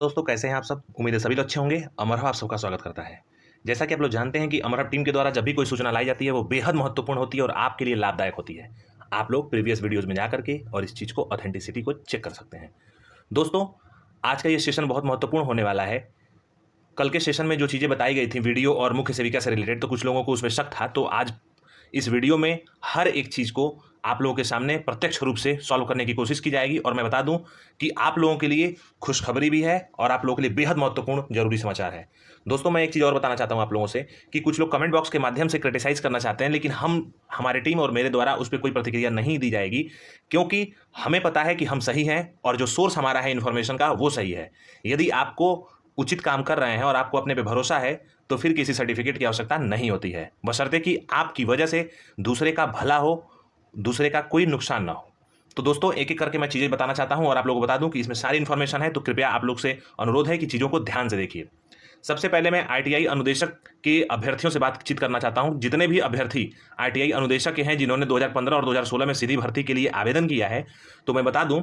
दोस्तों कैसे हैं आप सब? उम्मीद है सभी लोग अच्छे होंगे। अमर हब आप सबका स्वागत करता है। जैसा कि आप लोग जानते हैं कि अमर हब टीम के द्वारा जब भी कोई सूचना लाई जाती है वो बेहद महत्वपूर्ण होती है और आपके लिए लाभदायक होती है। आप लोग प्रीवियस वीडियोज़ में जा करके और इस चीज़ को ऑथेंटिसिटी को चेक कर सकते हैं। दोस्तों, आज का ये सेशन बहुत महत्वपूर्ण होने वाला है। कल के सेशन में जो चीज़ें बताई गई थी वीडियो और मुख्य सेविका से रिलेटेड, तो कुछ लोगों को उसमें शक था, तो आज इस वीडियो में हर एक चीज़ को आप लोगों के सामने प्रत्यक्ष रूप से सॉल्व करने की कोशिश की जाएगी। और मैं बता दूं कि आप लोगों के लिए खुशखबरी भी है और आप लोगों के लिए बेहद महत्वपूर्ण जरूरी समाचार है। दोस्तों, मैं एक चीज़ और बताना चाहता हूं आप लोगों से कि कुछ लोग कमेंट बॉक्स के माध्यम से क्रिटिसाइज करना चाहते हैं, लेकिन हमारी टीम और मेरे द्वारा उस पर कोई प्रतिक्रिया नहीं दी जाएगी, क्योंकि हमें पता है कि हम सही हैं और जो सोर्स हमारा है इन्फॉर्मेशन का वो सही है। यदि आपको उचित काम कर रहे हैं और आपको अपने पे भरोसा है, तो फिर किसी सर्टिफिकेट की आवश्यकता नहीं होती है, बशर्ते कि आपकी वजह से दूसरे का भला हो, दूसरे का कोई नुकसान ना हो। तो दोस्तों, एक एक करके मैं चीज़ें बताना चाहता हूं और आप लोगों को बता दूं कि इसमें सारी इन्फॉर्मेशन है, तो कृपया आप लोग से अनुरोध है कि चीज़ों को ध्यान से देखिए। सबसे पहले मैं आईटीआई अनुदेशक के अभ्यर्थियों से बातचीत करना चाहता हूं। जितने भी अभ्यर्थी आईटीआई अनुदेशक के हैं जिन्होंने 2015 और 2016 में सीधी भर्ती के लिए आवेदन किया है, तो मैं बता दूं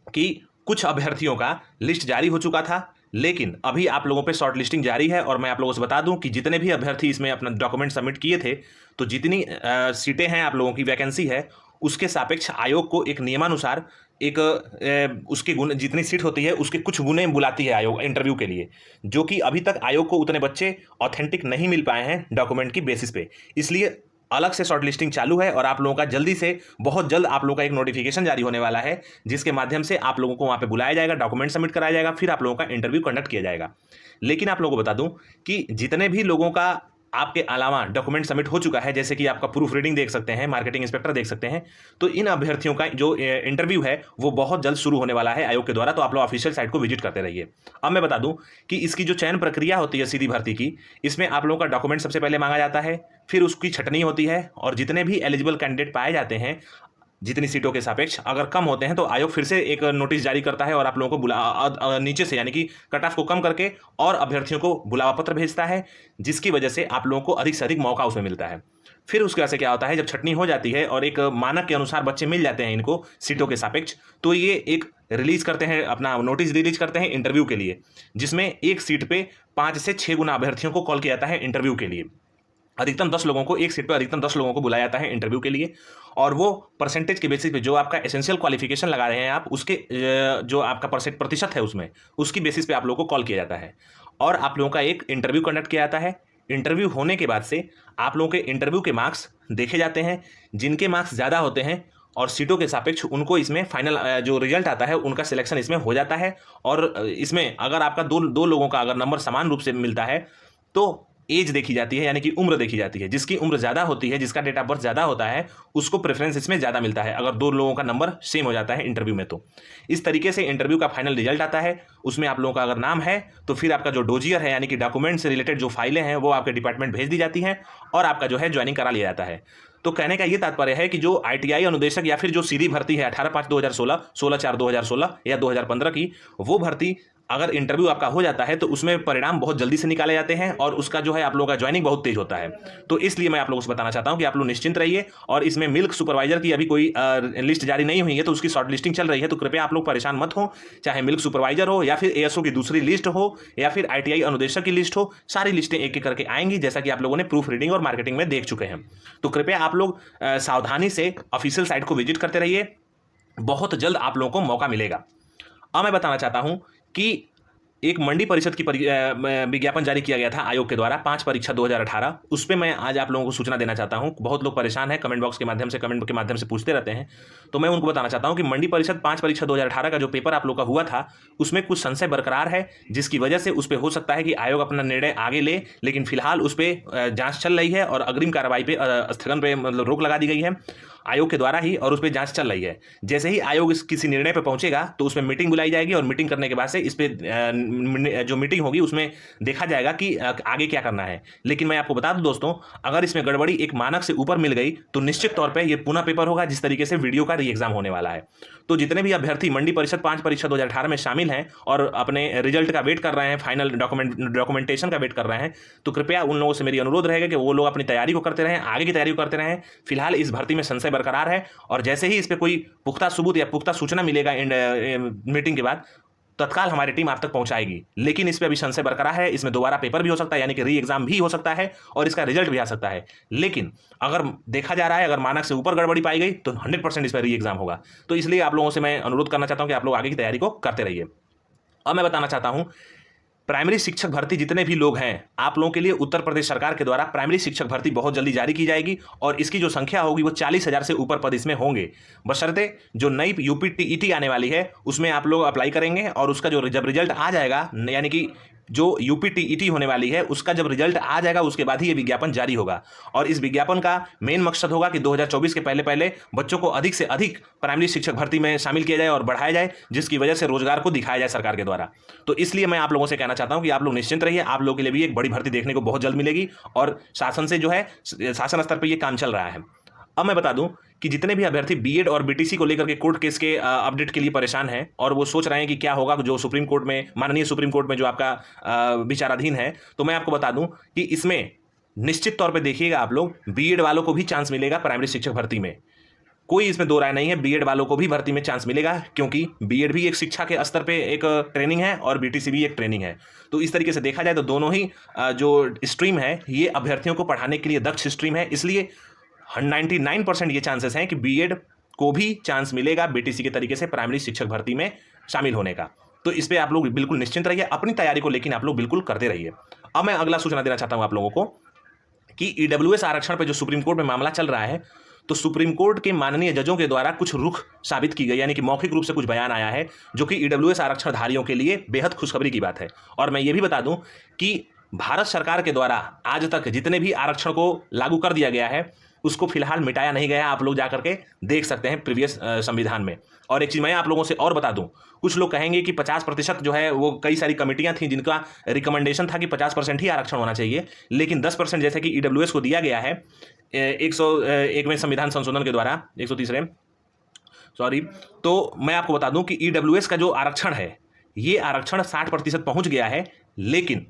कि कुछ अभ्यर्थियों का लिस्ट जारी हो चुका था, लेकिन अभी आप लोगों पे शॉर्ट लिस्टिंग जारी है। और मैं आप लोगों से बता दूं कि जितने भी अभ्यर्थी इसमें अपना डॉक्यूमेंट सबमिट किए थे, तो जितनी सीटें हैं, आप लोगों की वैकेंसी है, उसके सापेक्ष आयोग को एक नियमानुसार एक उसके गुण, जितनी सीट होती है उसके कुछ गुने बुलाती है आयोग इंटरव्यू के लिए, जो कि अभी तक आयोग को उतने बच्चे ऑथेंटिक नहीं मिल पाए हैं डॉक्यूमेंट की बेसिस पे। इसलिए अलग से शॉर्ट लिस्टिंग चालू है और आप लोगों का जल्दी से, बहुत जल्द आप लोगों का एक नोटिफिकेशन जारी होने वाला है, जिसके माध्यम से आप लोगों को वहां पे बुलाया जाएगा, डॉक्यूमेंट सबमिट कराया जाएगा, फिर आप लोगों का इंटरव्यू कंडक्ट किया जाएगा। लेकिन आप लोगों को बता दूं कि जितने भी लोगों का आपके अलावा डॉक्यूमेंट सबमिट हो चुका है, जैसे कि आपका प्रूफ रीडिंग देख सकते हैं, मार्केटिंग इंस्पेक्टर देख सकते हैं, तो इन अभ्यर्थियों का जो इंटरव्यू है वो बहुत जल्द शुरू होने वाला है आयोग के द्वारा। तो आप लोग ऑफिशियल साइट को विजिट करते रहिए। अब मैं बता दूं कि इसकी जो चयन प्रक्रिया होती है सीधी भर्ती की, इसमें आप लोगों का डॉक्यूमेंट सबसे पहले मांगा जाता है, फिर उसकी छटनी होती है और जितने भी एलिजिबल कैंडिडेट पाए जाते हैं, जितनी सीटों के सापेक्ष अगर कम होते हैं, तो आयोग फिर से एक नोटिस जारी करता है और आप लोगों को नीचे से, यानी कि कट ऑफ को कम करके और अभ्यर्थियों को बुलावा पत्र भेजता है, जिसकी वजह से आप लोगों को अधिक से अधिक मौका उसमें मिलता है। फिर उसके वजह से क्या होता है, जब छटनी हो जाती है और एक मानक के अनुसार बच्चे मिल जाते हैं इनको सीटों के सापेक्ष, तो ये एक रिलीज करते हैं, अपना नोटिस रिलीज करते हैं इंटरव्यू के लिए, जिसमें एक सीट पे 5 से 6 गुना अभ्यर्थियों को कॉल किया जाता है इंटरव्यू के लिए। अधिकतम 10 लोगों को, एक सीट पर अधिकतम 10 लोगों को बुलाया जाता है इंटरव्यू के लिए, और वो परसेंटेज के बेसिस पे, जो आपका एसेंशियल क्वालिफिकेशन लगा रहे हैं आप, उसके जो आपका प्रतिशत है उसमें, उसकी बेसिस पे आप लोगों को कॉल किया जाता है और आप लोगों का एक इंटरव्यू कंडक्ट किया जाता है। इंटरव्यू होने के बाद से आप लोगों के इंटरव्यू के मार्क्स देखे जाते हैं। जिनके मार्क्स ज़्यादा होते हैं और सीटों के सापेक्ष, उनको इसमें फाइनल जो रिजल्ट आता है उनका सिलेक्शन इसमें हो जाता है। और इसमें अगर आपका दो लोगों का अगर नंबर समान रूप से मिलता है, तो एज देखी जाती है, यानी कि उम्र देखी जाती है। जिसकी उम्र ज़्यादा होती है, जिसका डेट ऑफ बर्थ ज़्यादा होता है, उसको प्रेफरेंस इसमें ज़्यादा मिलता है, अगर दो लोगों का नंबर सेम हो जाता है इंटरव्यू में। तो इस तरीके से इंटरव्यू का फाइनल रिजल्ट आता है। उसमें आप लोगों का अगर नाम है, तो फिर आपका जो डोजियर है, यानी कि डॉक्यूमेंट से रिलेटेड जो फाइलें हैं, वो आपके डिपार्टमेंट भेज दी जाती हैं और आपका जो है ज्वाइनिंग करा लिया जाता है। तो कहने का ये तात्पर्य है कि जो आईटीआई अनुदेशक या फिर जो सीधी भर्ती है 18/5/2016, 16/4/2016 या 2015 की, वो भर्ती अगर इंटरव्यू आपका हो जाता है, तो उसमें परिणाम बहुत जल्दी से निकाले जाते हैं और उसका जो है आप लोगों का ज्वाइनिंग बहुत तेज होता है। तो इसलिए मैं आप लोगों से बताना चाहता हूं कि आप लोग निश्चिंत रहिए। और इसमें मिल्क सुपरवाइजर की अभी कोई लिस्ट जारी नहीं हुई है, तो उसकी शॉर्ट लिस्टिंग चल रही है, तो कृपया आप लोग परेशान मत हो। चाहे मिल्क सुपरवाइजर हो या फिर एएसओ की दूसरी लिस्ट हो या फिर आईटीआई अनुदेशक की लिस्ट हो, सारी लिस्टें एक एक करके आएंगी, जैसा कि आप लोगों ने प्रूफ रीडिंग और मार्केटिंग में देख चुके हैं। तो कृपया आप लोग सावधानी से ऑफिशियल साइट को विजिट करते रहिए। बहुत जल्द आप लोगों को मौका मिलेगा। अब मैं बताना चाहता हूं कि एक मंडी परिषद की विज्ञापन जारी किया गया था आयोग के द्वारा, 5 परीक्षा 2018। उस पर मैं आज आप लोगों को सूचना देना चाहता हूं। बहुत लोग परेशान हैं, कमेंट बॉक्स के माध्यम से, कमेंट के माध्यम से पूछते रहते हैं, तो मैं उनको बताना चाहता हूं कि मंडी परिषद 5 परीक्षा 2018 का जो पेपर आप लोग का हुआ था, उसमें कुछ संशय बरकरार है, जिसकी वजह से उस पर हो सकता है कि आयोग अपना निर्णय आगे ले, लेकिन फिलहाल उस पर जांच चल रही है और अग्रिम कार्रवाई पे, स्थगन पे, मतलब रोक लगा दी गई है आयोग के द्वारा ही, और उस पर जांच चल रही है। जैसे ही आयोग इस किसी निर्णय पर पहुंचेगा, तो उसमें मीटिंग बुलाई जाएगी और मीटिंग करने के बाद से इस पर जो मीटिंग होगी उसमें देखा जाएगा कि आगे क्या करना है। लेकिन मैं आपको बता दूं दोस्तों, अगर इसमें गड़बड़ी एक मानक से ऊपर मिल गई, तो निश्चित तौर पे ये पुनः पेपर होगा, जिस तरीके से वीडियो का री एग्जाम होने वाला है। तो जितने भी अभ्यर्थी मंडी परिषद 5 परीक्षा 2018 में शामिल हैं और अपने रिजल्ट का वेट कर रहे हैं, फाइनल डॉक्यूमेंटेशन का वेट कर रहे हैं, तो कृपया उन लोगों से मेरी अनुरोध रहेगा कि वो लोग अपनी तैयारी को करते रहें, आगे की तैयारी को करते रहें। फिलहाल इस भर्ती में संशय बरकरार है, और जैसे ही इस पर कोई पुख्ता सबूत या पुख्ता सूचना मिलेगा मीटिंग के बाद, तत्काल हमारी टीम आप तक पहुंचाएगी। लेकिन इस पे अभी संशय बरकरार है, इसमें दोबारा पेपर भी हो सकता है, यानी कि री एग्जाम भी हो सकता है और इसका रिजल्ट भी आ सकता है। लेकिन अगर देखा जा रहा है, अगर मानक से ऊपर गड़बड़ी पाई गई तो 100% इस पर री एग्जाम होगा। तो इसलिए आप लोगों से मैं अनुरोध करना चाहता हूं कि आप लोग आगे की तैयारी को करते रहिए। अब मैं बताना चाहता हूं, प्राइमरी शिक्षक भर्ती जितने भी लोग हैं, आप लोगों के लिए उत्तर प्रदेश सरकार के द्वारा प्राइमरी शिक्षक भर्ती बहुत जल्दी जारी की जाएगी और इसकी जो संख्या होगी वो 40,000 से ऊपर पद इसमें होंगे। बशर्ते जो नई यूपीटीईटी आने वाली है उसमें आप लोग अप्लाई करेंगे और उसका जो जब रिजल्ट आ जाएगा, यानी कि जो यूपीटीईटी होने वाली है उसका जब रिजल्ट आ जाएगा उसके बाद ही ये विज्ञापन जारी होगा। और इस विज्ञापन का मेन मकसद होगा कि 2024 के पहले पहले बच्चों को अधिक से अधिक प्राइमरी शिक्षक भर्ती में शामिल किया जाए और बढ़ाया जाए, जिसकी वजह से रोजगार को दिखाया जाए सरकार के द्वारा। तो इसलिए मैं आप लोगों से कहना चाहता हूं कि आप लोग निश्चिंत रहिए, आप लोगों के लिए भी एक बड़ी भर्ती देखने को बहुत जल्द मिलेगी और शासन से जो है, शासन स्तर पर यह काम चल रहा है। अब मैं बता दूं कि जितने भी अभ्यर्थी बीएड और बीटीसी को लेकर के कोर्ट केस के अपडेट के लिए परेशान हैं और वो सोच रहे हैं कि क्या होगा जो सुप्रीम कोर्ट में, माननीय सुप्रीम कोर्ट में जो आपका विचाराधीन है, तो मैं आपको बता दूं कि इसमें निश्चित तौर पे देखिएगा आप लोग, बीएड वालों को भी चांस मिलेगा प्राइमरी शिक्षक भर्ती में। कोई इसमें दो राय नहीं है, बीएड वालों को भी भर्ती में चांस मिलेगा, क्योंकि बीएड भी एक शिक्षा के स्तर पे एक ट्रेनिंग है और बीटीसी भी एक ट्रेनिंग है। तो इस तरीके से देखा जाए तो दोनों ही जो स्ट्रीम है ये अभ्यर्थियों को पढ़ाने के लिए दक्ष स्ट्रीम है। इसलिए 99% ये चांसेस हैं कि बीएड को भी चांस मिलेगा बीटीसी के तरीके से प्राइमरी शिक्षक भर्ती में शामिल होने का। तो इस पे आप लोग बिल्कुल निश्चिंत रहिए, अपनी तैयारी को लेकिन आप लोग बिल्कुल करते रहिए। अब मैं अगला सूचना देना चाहता हूं आप लोगों को कि ईडब्ल्यूएस आरक्षण पे जो सुप्रीम कोर्ट में मामला चल रहा है, तो सुप्रीम कोर्ट के माननीय जजों के द्वारा कुछ रुख साबित की गई, यानी कि मौखिक रूप से कुछ बयान आया है जो कि ईडब्ल्यूएस आरक्षणधारियों के लिए बेहद खुशखबरी की बात है। और मैं ये भी बता दूं कि भारत सरकार के द्वारा आज तक जितने भी आरक्षण को लागू कर दिया गया है उसको फिलहाल मिटाया नहीं गया। आप लोग जाकर के देख सकते हैं प्रीवियस संविधान में। और एक चीज़ मैं आप लोगों से और बता दूं, कुछ लोग कहेंगे कि 50% जो है वो कई सारी कमेटियां थी जिनका रिकमेंडेशन था कि 50% ही आरक्षण होना चाहिए, लेकिन 10% जैसे कि ईडब्ल्यूएस को दिया गया है 101वें संविधान संशोधन के द्वारा, 130वें, सॉरी। तो मैं आपको बता दूं कि ईडब्ल्यूएस का जो आरक्षण है ये आरक्षण 60% पहुंच गया है। लेकिन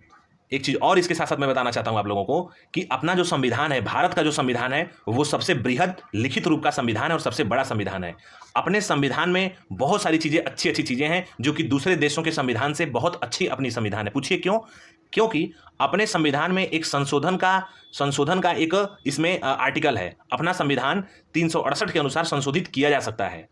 एक चीज और इसके साथ साथ मैं बताना चाहता हूं आप लोगों को कि अपना जो संविधान है, भारत का जो संविधान है, वो सबसे बृहद लिखित रूप का संविधान है और सबसे बड़ा संविधान है। अपने संविधान में बहुत सारी चीजें, अच्छी अच्छी चीजें हैं जो कि दूसरे देशों के संविधान से बहुत अच्छी अपनी संविधान है। पूछिए क्यों? क्योंकि अपने संविधान में एक संशोधन का एक इसमें आर्टिकल है। अपना संविधान 368 के अनुसार संशोधित किया जा सकता है।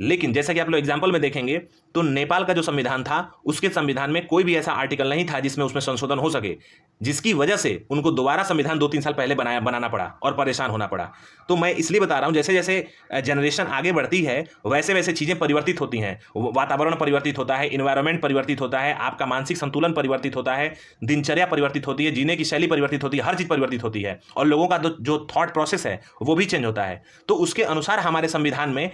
लेकिन जैसा कि आप लोग एग्जाम्पल में देखेंगे तो नेपाल का जो संविधान था उसके संविधान में कोई भी ऐसा आर्टिकल नहीं था जिसमें उसमें संशोधन हो सके, जिसकी वजह से उनको दोबारा संविधान 2-3 साल पहले बनाना पड़ा और परेशान होना पड़ा। तो मैं इसलिए बता रहा हूं, जैसे जैसे जनरेशन आगे बढ़ती है वैसे वैसे चीज़ें परिवर्तित होती हैं। वातावरण परिवर्तित होता है, इन्वायरमेंट परिवर्तित होता है, आपका मानसिक संतुलन परिवर्तित होता है, दिनचर्या परिवर्तित होती है, जीने की शैली परिवर्तित होती है, हर चीज़ परिवर्तित होती है और लोगों का जो थॉट प्रोसेस है वो भी चेंज होता है। तो उसके अनुसार हमारे संविधान में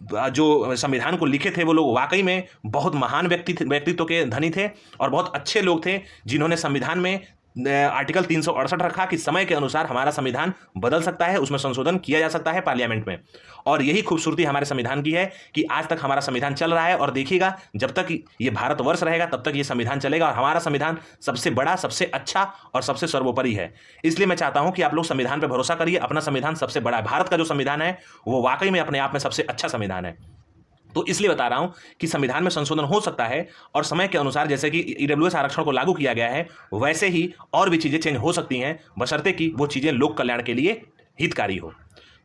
जो संविधान को लिखे थे वो लोग वाकई में बहुत महान व्यक्तित्व के धनी थे और बहुत अच्छे लोग थे, जिन्होंने संविधान में आर्टिकल 368 रखा कि समय के अनुसार हमारा संविधान बदल सकता है, उसमें संशोधन किया जा सकता है पार्लियामेंट में। और यही खूबसूरती हमारे संविधान की है कि आज तक हमारा संविधान चल रहा है और देखिएगा जब तक ये भारतवर्ष रहेगा तब तक ये संविधान चलेगा और हमारा संविधान सबसे बड़ा, सबसे अच्छा और सबसे सर्वोपरि है। इसलिए मैं चाहता हूं कि आप लोग संविधान पर भरोसा करिए, अपना संविधान सबसे बड़ा है। भारत का जो संविधान है वो वाकई में अपने आप में सबसे अच्छा संविधान है। तो इसलिए बता रहा हूं कि संविधान में संशोधन हो सकता है और समय के अनुसार जैसे कि ईडब्ल्यूएस आरक्षण को लागू किया गया है वैसे ही और भी चीज़ें चेंज हो सकती हैं, बशर्ते कि वो चीज़ें लोक कल्याण के लिए हितकारी हो।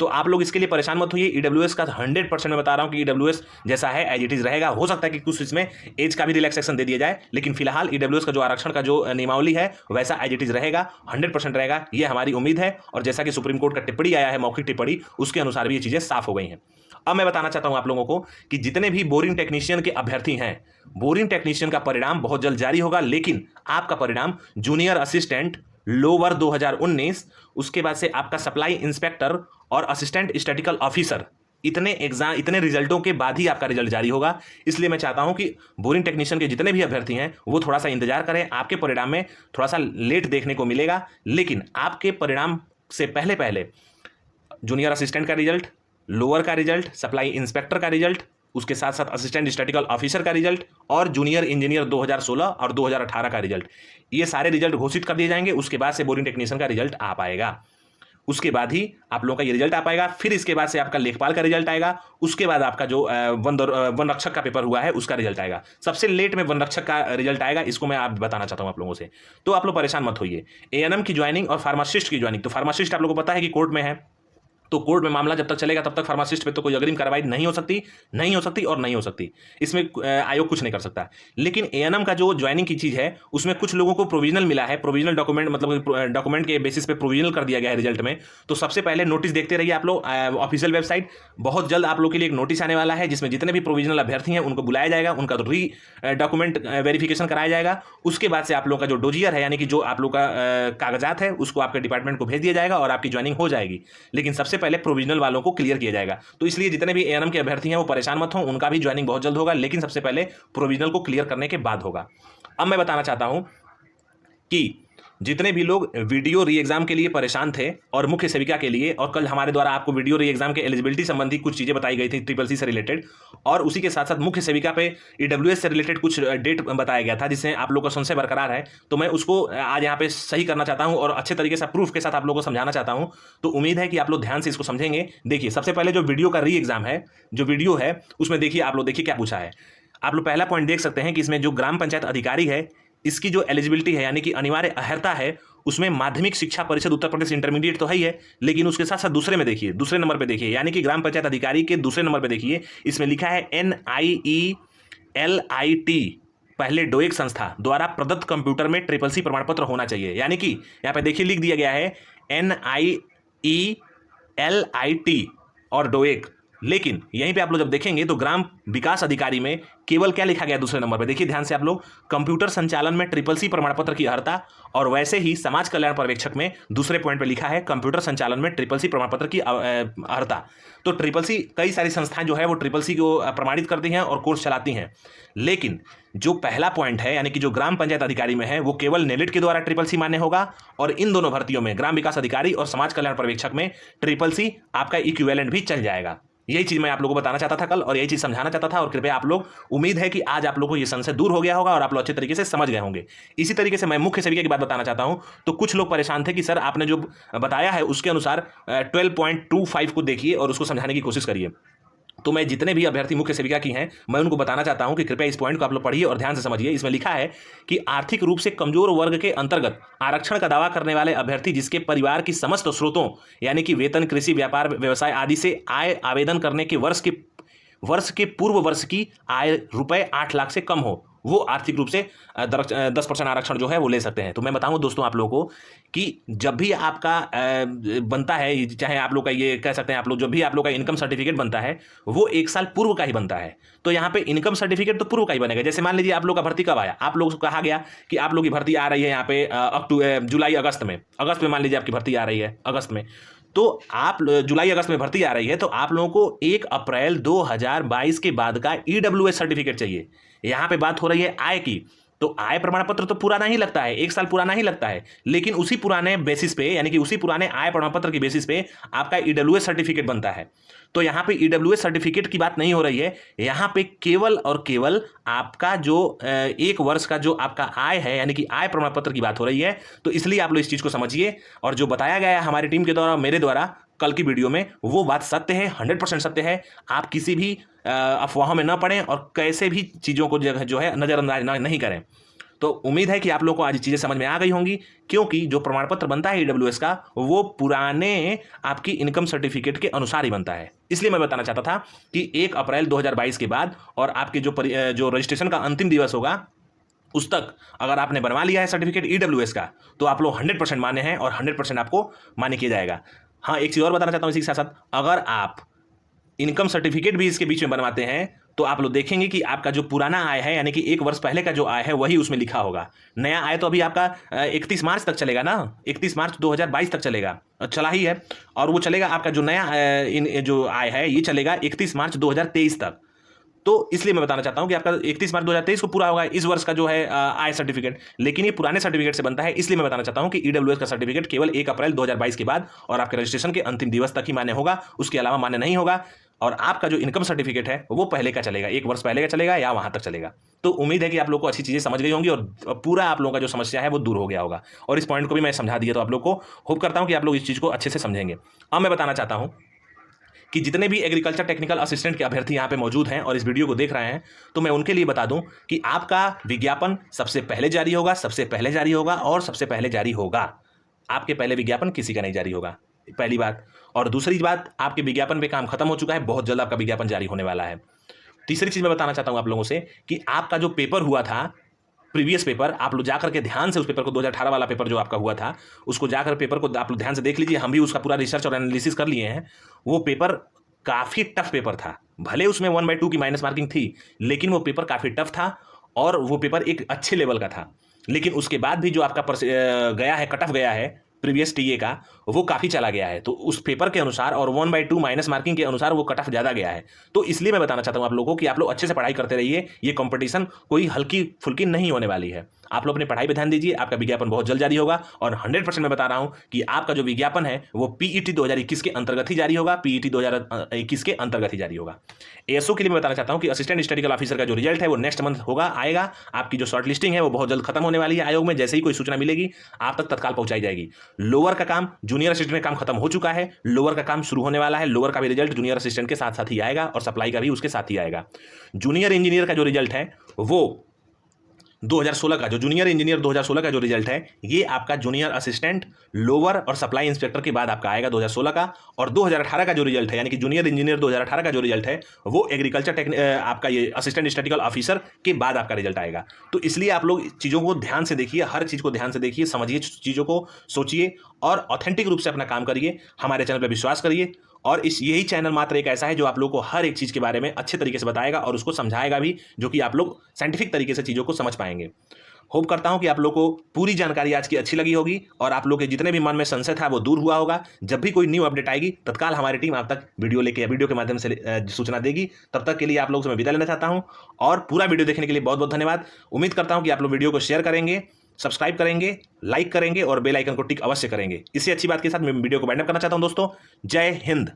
तो आप लोग इसके लिए परेशान मत होइए। ईडब्ल्यूएस का 100% मैं बता रहा हूं कि ईडब्ल्यूएस जैसा है एज इट इज रहेगा। हो सकता है कि कुछ इसमें एज का भी रिलैक्सेशन दे दिया जाए, लेकिन फिलहाल ईडब्ल्यूएस का जो आरक्षण का जो नियमावली है वैसा एज इट इज रहेगा, 100% रहेगा, ये हमारी उम्मीद है। और जैसा कि सुप्रीम कोर्ट का टिप्पणी आया है, मौखिक टिप्पणी, उसके अनुसार भी ये चीज़ें साफ हो गई हैं। अब मैं बताना चाहता हूं आप लोगों को कि जितने भी बोरिंग टेक्नीशियन के अभ्यर्थी हैं, बोरिंग टेक्नीशियन का परिणाम बहुत जल्द जारी होगा, लेकिन आपका परिणाम जूनियर असिस्टेंट लोअर 2019, उसके बाद से आपका सप्लाई इंस्पेक्टर और असिस्टेंट स्टैटिकल ऑफिसर, इतने रिजल्टों के बाद ही आपका रिजल्ट जारी होगा। इसलिए मैं चाहता हूं कि बोरिंग टेक्नीशियन के जितने भी अभ्यर्थी हैं वो थोड़ा सा इंतजार करें। आपके परिणाम में थोड़ा सा लेट देखने को मिलेगा, लेकिन आपके परिणाम से पहले पहले जूनियर असिस्टेंट का रिजल्ट, लोअर का रिजल्ट, सप्लाई इंस्पेक्टर का रिजल्ट, उसके साथ साथ असिस्टेंट स्टैटिकल ऑफिसर का रिजल्ट और जूनियर इंजीनियर 2016 और 2018 का रिजल्ट, ये सारे रिजल्ट घोषित कर दिए जाएंगे। उसके बाद से बोरिंग टेक्नीशियन का रिजल्ट आ पाएगा। उसके बाद ही आप लोगों का ये रिजल्ट आ पाएगा। फिर इसके बाद से आपका लेखपाल का रिजल्ट आएगा, उसके बाद आपका जो वन रक्षक का पेपर हुआ है उसका रिजल्ट आएगा। सबसे लेट में वन रक्षक का रिजल्ट आएगा, इसको मैं आप बताना चाहता हूं आप लोगों से। तो आप लोग परेशान मत होइए। एएनएम की ज्वाइनिंग और फार्मासिस्ट की ज्वाइनिंग, तो फार्मासिस्ट आप लोगों को पता है कि कोर्ट में है, तो कोर्ट में मामला जब तक चलेगा तब तक फार्मासिस्ट पे तो कोई अग्रिम कार्रवाई नहीं हो सकती और नहीं हो सकती। इसमें आयोग कुछ नहीं कर सकता। लेकिन एएनएम का जो ज्वाइनिंग की चीज़ है उसमें कुछ लोगों को प्रोविजनल मिला है, प्रोविजनल डॉक्यूमेंट मतलब डॉक्यूमेंट के बेसिस पे प्रोविजनल कर दिया गया है रिजल्ट में। तो सबसे पहले नोटिस देखते रहिए आप लोग ऑफिशियल वेबसाइट। बहुत जल्द आप लोग के लिए एक नोटिस आने वाला है जिसमें जितने भी प्रोविजनल अभ्यर्थी हैं उनको बुलाया जाएगा, उनका री डॉक्यूमेंट वेरिफिकेशन कराया जाएगा। उसके बाद से आप लोग का जो डोजियर है यानी कि जो आप लोग का कागजात है उसको आपके डिपार्टमेंट को भेज दिया जाएगा और आपकी ज्वाइनिंग हो जाएगी। लेकिन सबसे पहले प्रोविजनल वालों को क्लियर किया जाएगा। तो इसलिए जितने भी एएनएम के अभ्यर्थी हैं वो परेशान मत हो, उनका भी ज्वाइनिंग बहुत जल्द होगा, लेकिन सबसे पहले प्रोविजनल को क्लियर करने के बाद होगा। अब मैं बताना चाहता हूं कि जितने भी लोग वीडियो री एग्जाम के लिए परेशान थे और मुख्य सेविका के लिए, और कल हमारे द्वारा आपको वीडियो री एग्जाम के एलिजिबिलिटी संबंधी कुछ चीजें बताई गई थी ट्रिपल सी से रिलेटेड, और उसी के साथ साथ मुख्य सेविका पे ईडब्ल्यूएस से रिलेटेड कुछ डेट बताया गया था जिससे आप लोग का संशय बरकरार है। तो मैं उसको आज यहाँ पे सही करना चाहता हूँ और अच्छे तरीके से प्रूफ के साथ आप लोगों को समझाना चाहता हूँ। तो उम्मीद है कि आप लोग ध्यान से इसको समझेंगे। देखिए सबसे पहले जो वीडियो का री एग्जाम है, जो वीडियो है उसमें देखिए आप लोग, देखिए क्या पूछा है। आप लोग पहला पॉइंट देख सकते हैं कि इसमें जो ग्राम पंचायत अधिकारी है इसकी जो एलिजिबिलिटी है यानी कि अनिवार्य अर्हता है उसमें माध्यमिक शिक्षा परिषद उत्तर प्रदेश इंटरमीडिएट तो है ही है, लेकिन उसके साथ साथ दूसरे में देखिए, दूसरे नंबर पे देखिए यानी कि ग्राम पंचायत अधिकारी के दूसरे नंबर पे देखिए, इसमें लिखा है NIELIT पहले डोएक संस्था द्वारा प्रदत्त कंप्यूटर में ट्रिपल सी प्रमाण पत्र होना चाहिए। यानी कि यहाँ पे देखिए लिख दिया गया है NIELIT और डोएक, लेकिन यहीं पे आप लोग जब देखेंगे तो ग्राम विकास अधिकारी में केवल क्या लिखा गया दूसरे नंबर पे, देखिए ध्यान से आप लोग, कंप्यूटर संचालन में ट्रिपल सी प्रमाण पत्र की अर्हता। और वैसे ही समाज कल्याण पर्यवेक्षक में दूसरे पॉइंट पे लिखा है कंप्यूटर संचालन में ट्रिपल सी प्रमाण पत्र की अर्हता। तो ट्रिपल सी, कई सारी संस्थाएं जो है वो ट्रिपल सी को प्रमाणित करती हैं और कोर्स चलाती हैं, लेकिन जो पहला पॉइंट है यानी कि जो ग्राम पंचायत अधिकारी में है वो केवल नेलिट के द्वारा ट्रिपल सी मान्य होगा। और इन दोनों भर्तियों में ग्राम विकास अधिकारी और समाज कल्याण पर्यवेक्षक में ट्रिपल सी आपका इक्विवेलेंट भी चल जाएगा। यही चीज मैं आप लोगों को बताना चाहता था कल और यही चीज समझाना चाहता था, और कृपया आप लोग, उम्मीद है कि आज आप लोगों को ये संशय दूर हो गया होगा और आप लोग अच्छे तरीके से समझ गए होंगे। इसी तरीके से मैं मुख्य सेविका की बात बताना चाहता हूं। तो कुछ लोग परेशान थे कि सर आपने जो बताया है उसके अनुसार 12.25 को देखिए और उसको समझाने की कोशिश करिए। तो मैं जितने भी अभ्यर्थी मुख्य सेविका की हैं मैं उनको बताना चाहता हूं कि कृपया इस पॉइंट को आप लोग पढ़िए और ध्यान से समझिए। इसमें लिखा है कि आर्थिक रूप से कमजोर वर्ग के अंतर्गत आरक्षण का दावा करने वाले अभ्यर्थी जिसके परिवार की समस्त स्रोतों यानी कि वेतन, कृषि, व्यापार, व्यवसाय आदि से आय आवेदन करने के वर्ष के पूर्व वर्ष की आय रुपए 8 लाख से कम हो, वो आर्थिक रूप से 10% आरक्षण जो है वो ले सकते हैं। तो मैं बताऊं दोस्तों आप लोगों को कि जब भी आपका बनता है, चाहे आप लोग का ये कह सकते हैं आप लोग, जब भी आप लोग का इनकम सर्टिफिकेट बनता है वो 1 साल पूर्व का ही बनता है। तो यहाँ पे इनकम सर्टिफिकेट तो पूर्व का ही बनेगा। जैसे मान लीजिए आप लोग का भर्ती कब आया, आप लोगों को कहा गया कि आप लोग की भर्ती आ रही है यहाँ पे जुलाई अगस्त में मान लीजिए आपकी भर्ती आ रही है अगस्त में, तो आप जुलाई अगस्त में भर्ती आ रही है तो आप लोगों को 1 अप्रैल 2022 के बाद का ईडब्ल्यूएस सर्टिफिकेट चाहिए। यहाँ पे बात हो रही है आय की, तो आय प्रमाण पत्र तो पुराना ही लगता है, 1 साल पुराना ही लगता है, लेकिन उसी पुराने बेसिस पे यानी कि उसी पुराने आय प्रमाण पत्र की बेसिस पे आपका ईडब्ल्यूएस सर्टिफिकेट बनता है। तो यहाँ पे ईडब्ल्यूएस सर्टिफिकेट की बात नहीं हो रही है, यहाँ पे केवल और केवल आपका जो 1 वर्ष का जो आपका आय है यानी कि आय प्रमाण पत्र की बात हो रही है। तो इसलिए आप लोग इस चीज को समझिए, और जो बताया गया है हमारी टीम के द्वारा, मेरे द्वारा कल की वीडियो में, वो बात सत्य है, 100% सत्य है। आप किसी भी अफवाहों में न पड़ें और कैसे भी चीज़ों को जो है नज़रअंदाज नहीं करें। तो उम्मीद है कि आप लोगों को आज चीज़ें समझ में आ गई होंगी, क्योंकि जो प्रमाण पत्र बनता है ईडब्ल्यूएस का वो पुराने आपकी इनकम सर्टिफिकेट के अनुसार ही बनता है। इसलिए मैं बताना चाहता था कि 1 अप्रैल 2022 के बाद और आपके जो रजिस्ट्रेशन का अंतिम दिवस होगा उस तक अगर आपने बनवा लिया है सर्टिफिकेट ईडब्ल्यूएस का तो आप लोग 100% मान्य हैं और 100% आपको मान्य किया जाएगा। हाँ, एक चीज़ और बताना चाहता हूँ इसी के साथ साथ, अगर आप इनकम सर्टिफिकेट भी इसके बीच में बनवाते हैं तो आप लोग देखेंगे कि आपका जो पुराना आय है यानी कि 1 वर्ष पहले का जो आय है वही उसमें लिखा होगा। नया आय तो अभी आपका 31 मार्च तक चलेगा ना, 31 मार्च 2022 तक चलेगा, चला ही है, और वो चलेगा आपका जो नया जो आय है ये चलेगा 31 मार्च 2023 तक। तो इसलिए मैं बताना चाहता हूं कि आपका 31 मार्च 2023 को पूरा होगा इस वर्ष का जो है आय सर्टिफिकेट, लेकिन ये पुराने सर्टिफिकेट से बनता है। इसलिए मैं बताना चाहता हूं कि ईडब्ल्यूएस का सर्टिफिकेट केवल 1 अप्रैल 2022 के बाद और आपके रजिस्ट्रेशन के अंतिम दिवस तक ही मान्य होगा, उसके अलावा मान्य नहीं होगा। और आपका जो इनकम सर्टिफिकेट है वो पहले का चलेगा, 1 वर्ष पहले का चलेगा या वहाँ तक चलेगा। तो उम्मीद है कि आप लोग को अच्छी चीज़ें समझ गई होंगी और पूरा आप लोगों का जो समस्या है वो दूर हो गया होगा, और इस पॉइंट को भी मैं समझा दिया, तो आप लोग को होप करता हूँ कि आप लोग इस चीज़ को अच्छे से समझेंगे। अब मैं बताना चाहता हूँ कि जितने भी एग्रीकल्चर टेक्निकल असिस्टेंट के अभ्यर्थी यहाँ पे मौजूद हैं और इस वीडियो को देख रहे हैं, तो मैं उनके लिए बता दूं कि आपका विज्ञापन सबसे पहले जारी होगा, सबसे पहले जारी होगा और सबसे पहले जारी होगा। आपके पहले विज्ञापन किसी का नहीं जारी होगा, पहली बात। और दूसरी बात, आपके विज्ञापन पे काम खत्म हो चुका है, बहुत जल्द आपका विज्ञापन जारी होने वाला है। तीसरी चीज़ मैं बताना चाहता हूँ आप लोगों से कि आपका जो पेपर हुआ था, प्रीवियस पेपर, आप लोग जाकर के ध्यान से उस पेपर को, 2018 वाला पेपर जो आपका हुआ था, उसको जाकर पेपर को आप लोग ध्यान से देख लीजिए। हम भी उसका पूरा रिसर्च और एनालिसिस कर लिए हैं। वो पेपर काफ़ी टफ पेपर था, भले उसमें 1/2 की माइनस मार्किंग थी, लेकिन वो पेपर काफ़ी टफ था और वो पेपर एक अच्छे लेवल का था। लेकिन उसके बाद भी जो आपका गया है, कट ऑफ गया है प्रीवियस टीए का, वो काफ़ी चला गया है। तो उस पेपर के अनुसार और 1/2 माइनस मार्किंग के अनुसार वो कट ऑफ ज़्यादा गया है। तो इसलिए मैं बताना चाहता हूँ आप लोगों को कि आप लोग अच्छे से पढ़ाई करते रहिए। ये कंपटीशन कोई हल्की फुल्की नहीं होने वाली है। आप लोग अपनी पढ़ाई पे ध्यान दीजिए, आपका विज्ञापन बहुत जल्द जारी होगा। और 100% मैं बता रहा हूँ कि आपका जो विज्ञापन है वो पीईटी 2021 के अंतर्गत ही जारी होगा, पीईटी 2021 के अंतर्गत ही जारी होगा। एएसओ के लिए मैं बताना चाहता हूँ कि असिस्टेंट स्टैटिस्टिकल ऑफिसर का जो रिजल्ट है वो नेक्स्ट मंथ होगा, आएगा। आपकी जो शॉर्ट लिस्टिंग है वो बहुत जल्द खत्म होने वाली है आयोग में। जैसे ही कोई सूचना मिलेगी आप तक तत्काल पहुंचाई जाएगी। लोअर का काम, जूनियर असिस्टेंट में काम खत्म हो चुका है, लोअर का काम शुरू होने वाला है। लोअर का भी रिजल्ट जूनियर असिस्टेंट के साथ साथ ही आएगा और सप्लाई का भी उसके साथ ही आएगा। जूनियर इंजीनियर का जो रिजल्ट है वो 2016 का, जो जूनियर इंजीनियर 2016 का जो रिजल्ट है, ये आपका जूनियर असिस्टेंट, लोअर और सप्लाई इंस्पेक्टर के बाद आपका आएगा 2016 का। और 2018 का जो रिजल्ट है, यानी कि जूनियर इंजीनियर 2018 का जो रिजल्ट है, वो एग्रीकल्चर आपका ये असिस्टेंट स्टैटिस्टिकल ऑफिसर के बाद आपका रिजल्ट आएगा। तो इसलिए आप लोग चीज़ों को ध्यान से देखिए, हर चीज़ को ध्यान से देखिए, समझिए चीज़ों को, सोचिए और ऑथेंटिक रूप से अपना काम करिए। हमारे चैनल पर विश्वास करिए। और यही चैनल मात्र एक ऐसा है जो आप लोगों को हर एक चीज़ के बारे में अच्छे तरीके से बताएगा और उसको समझाएगा भी, जो कि आप लोग साइंटिफिक तरीके से चीज़ों को समझ पाएंगे। होप करता हूं कि आप लोग को पूरी जानकारी आज की अच्छी लगी होगी और आप लोग के जितने भी मन में संशय था वो दूर हुआ होगा। जब भी कोई न्यू अपडेट आएगी तत्काल हमारी टीम आप तक वीडियो के माध्यम से सूचना देगी। तब तक के लिए आप लोग से मैं विदा लेना चाहता हूं और पूरा वीडियो देखने के लिए बहुत बहुत धन्यवाद। उम्मीद करता हूं कि आप लोग वीडियो को शेयर करेंगे, सब्सक्राइब करेंगे, लाइक करेंगे और बेल आइकन को टिक अवश्य करेंगे। इससे अच्छी बात के साथ मैं वीडियो को वाइंड अप करना चाहता हूं दोस्तों। जय हिंद।